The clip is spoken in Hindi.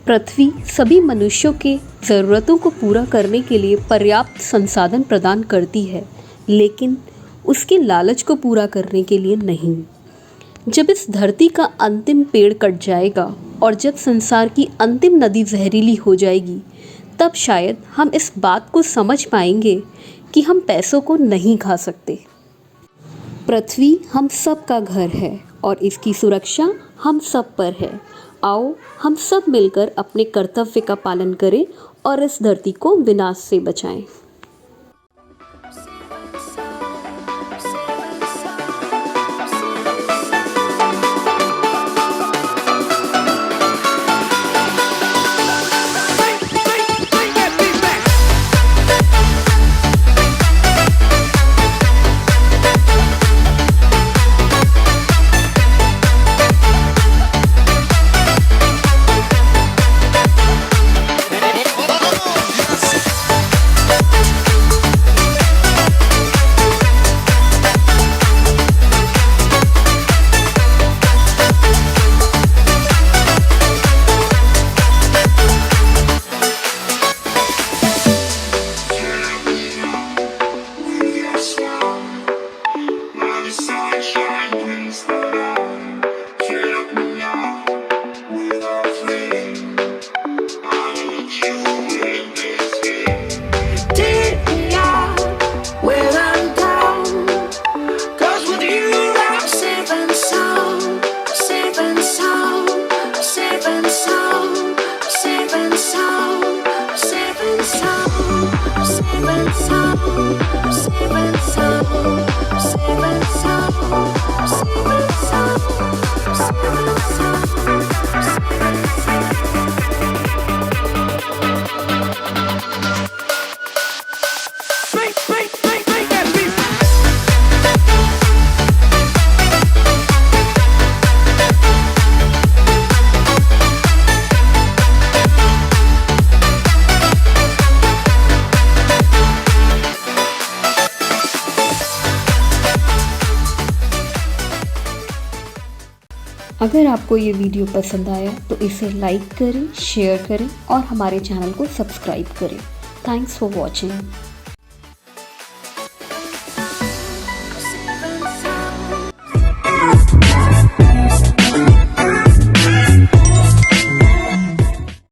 पृथ्वी सभी मनुष्यों के ज़रूरतों को पूरा करने के लिए पर्याप्त संसाधन प्रदान करती है, लेकिन उसके लालच को पूरा करने के लिए नहीं। जब इस धरती का अंतिम पेड़ कट जाएगा और जब संसार की अंतिम नदी जहरीली हो जाएगी, तब शायद हम इस बात को समझ पाएंगे कि हम पैसों को नहीं खा सकते। पृथ्वी हम सब का घर है और इसकी सुरक्षा हम सब पर है। आओ हम सब मिलकर अपने कर्तव्य का पालन करें और इस धरती को विनाश से बचाएं। अगर आपको ये वीडियो पसंद आया तो इसे लाइक करें, शेयर करें और हमारे चैनल को सब्सक्राइब करें। Thanks for watching.